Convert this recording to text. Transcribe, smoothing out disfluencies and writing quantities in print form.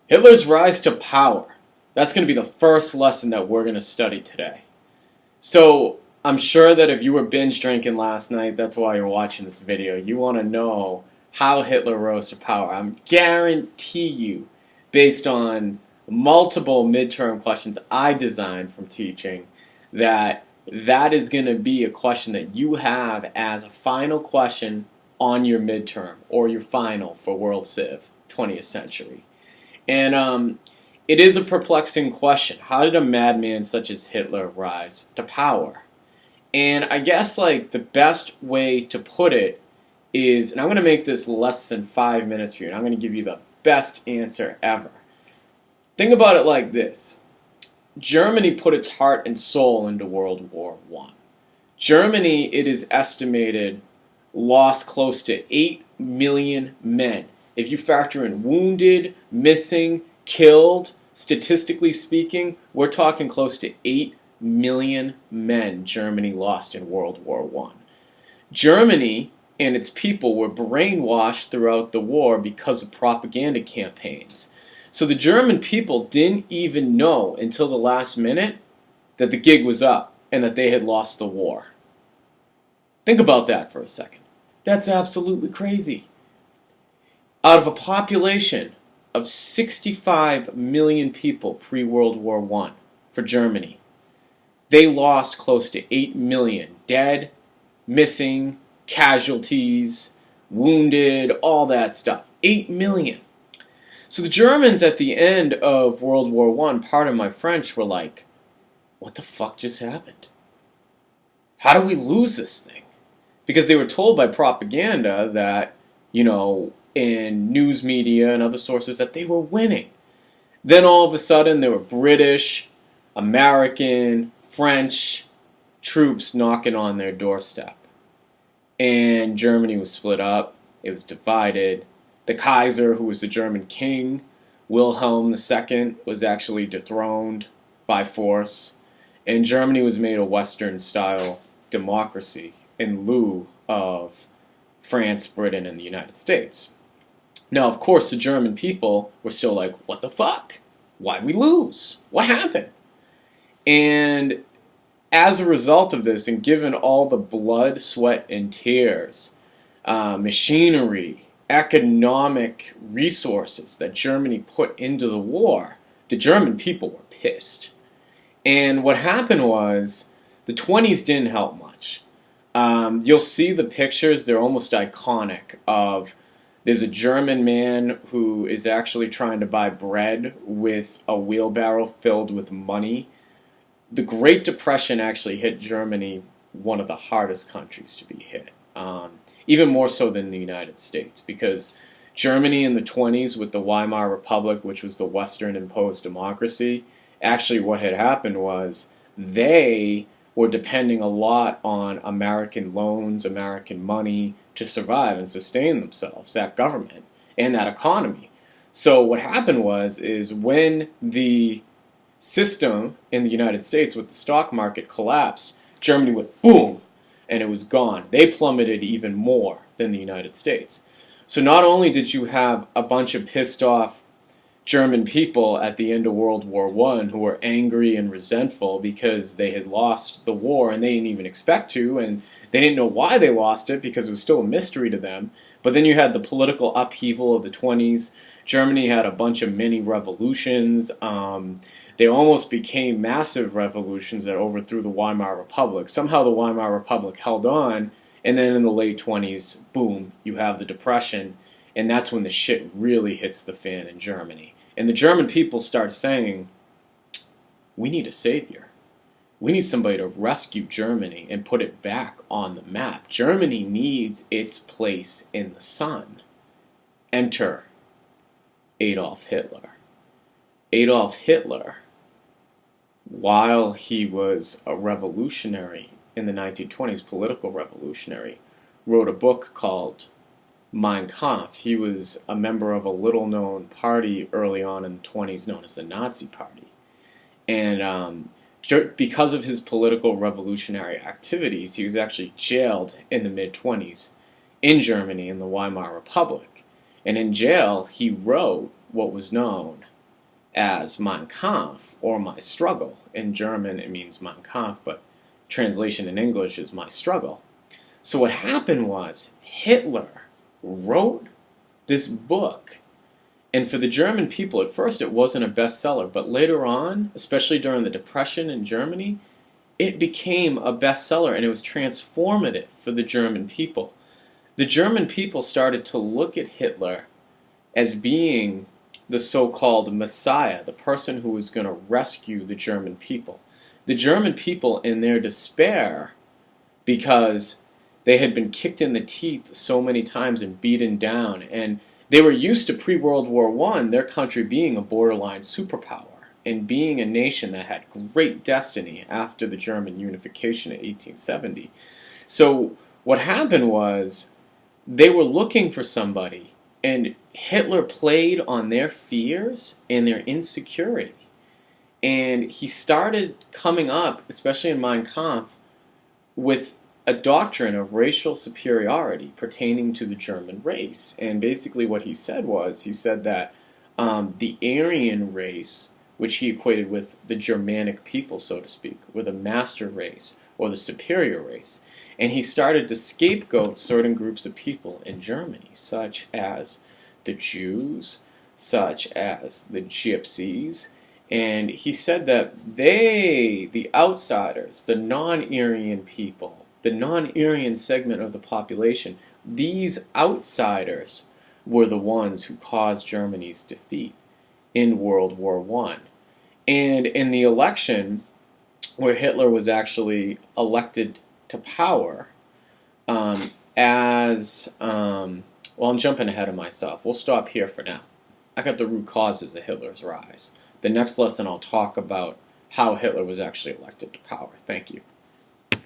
Hitler's rise to power. That's going to be the first lesson that we're going to study today. So, I'm sure that if you were binge drinking last night, that's why you're watching this video. You want to know how Hitler rose to power. I guarantee you, based on multiple midterm questions I designed from teaching, that is going to be a question that you have as a final question on your midterm or your final for World Civ 20th century. And it is a perplexing question. How did a madman such as Hitler rise to power? And I guess the best way to put it is, and I'm going to make this less than 5 minutes for you, and I'm going to give you the best answer ever. Think about it like this. Germany put its heart and soul into World War I. Germany, it is estimated, lost close to 8 million men. If you factor in wounded, missing, killed, statistically speaking, we're talking close to 8 million men Germany lost in World War I. Germany and its people were brainwashed throughout the war because of propaganda campaigns. So the German people didn't even know until the last minute that the gig was up and that they had lost the war. Think about that for a second. That's absolutely crazy. Out of a population of 65 million people pre-World War I for Germany, they lost close to 8 million dead, missing, casualties, wounded, all that stuff. 8 million. So the Germans at the end of World War I, pardon my French, were like, what the fuck just happened? How do we lose this thing? Because they were told by propaganda that, in news media and other sources, that they were winning. Then all of a sudden there were British, American, French troops knocking on their doorstep. And Germany was split up. It was divided. The Kaiser, who was the German king, Wilhelm II, was actually dethroned by force. And Germany was made a Western-style democracy in lieu of France, Britain, and the United States. Now, of course, the German people were still like, what the fuck? Why'd we lose? What happened? And as a result of this, and given all the blood, sweat, and tears, machinery, economic resources that Germany put into the war, the German people were pissed. And what happened was, the 20s didn't help much. You'll see the pictures, they're almost iconic, of there's a German man who is actually trying to buy bread with a wheelbarrow filled with money. The Great Depression actually hit Germany, one of the hardest countries to be hit. Even more so than the United States, because Germany in the 20s with the Weimar Republic, which was the Western imposed democracy, actually what had happened was they were depending a lot on American loans, American money to survive and sustain themselves, that government and that economy. So what happened is when the system in the United States with the stock market collapsed, Germany went boom, and it was gone. They plummeted even more than the United States. So not only did you have a bunch of pissed off German people at the end of World War I who were angry and resentful because they had lost the war and they didn't even expect to, and they didn't know why they lost it because it was still a mystery to them. But then you had the political upheaval of the 20s. Germany had a bunch of mini revolutions. They almost became massive revolutions that overthrew the Weimar Republic. Somehow the Weimar Republic held on, and then in the late 20s, boom, you have the Depression, and that's when the shit really hits the fan in Germany. And the German people start saying, we need a savior. We need somebody to rescue Germany and put it back on the map. Germany needs its place in the sun. Enter Adolf Hitler. Adolf Hitler, while he was a revolutionary in the 1920s, political revolutionary, wrote a book called Mein Kampf. He was a member of a little-known party early on in the 20s known as the Nazi Party. And because of his political revolutionary activities, he was actually jailed in the mid-20s in Germany in the Weimar Republic. And in jail, he wrote what was known as Mein Kampf, or My Struggle. In German it means Mein Kampf, but translation in English is My Struggle. So what happened was Hitler wrote this book, and for the German people, at first it wasn't a bestseller, but later on, especially during the Depression in Germany, it became a bestseller, and it was transformative for the German people. The German people started to look at Hitler as being the so-called Messiah, the person who was going to rescue the German people. The German people, in their despair, because they had been kicked in the teeth so many times and beaten down, and they were used to pre-World War I, their country being a borderline superpower and being a nation that had great destiny after the German unification in 1870. So what happened was they were looking for somebody, and Hitler played on their fears and their insecurity. And he started coming up, especially in Mein Kampf, with a doctrine of racial superiority pertaining to the German race. And basically what he said was, he said that the Aryan race, which he equated with the Germanic people, so to speak, were the master race or the superior race. And he started to scapegoat certain groups of people in Germany, such as the Jews, such as the Gypsies. And he said that they, the outsiders, the non-Aryan people, the non-Aryan segment of the population, these outsiders were the ones who caused Germany's defeat in World War I. And in the election where Hitler was actually elected to power, well, I'm jumping ahead of myself. We'll stop here for now. I got the root causes of Hitler's rise. The next lesson I'll talk about how Hitler was actually elected to power. Thank you.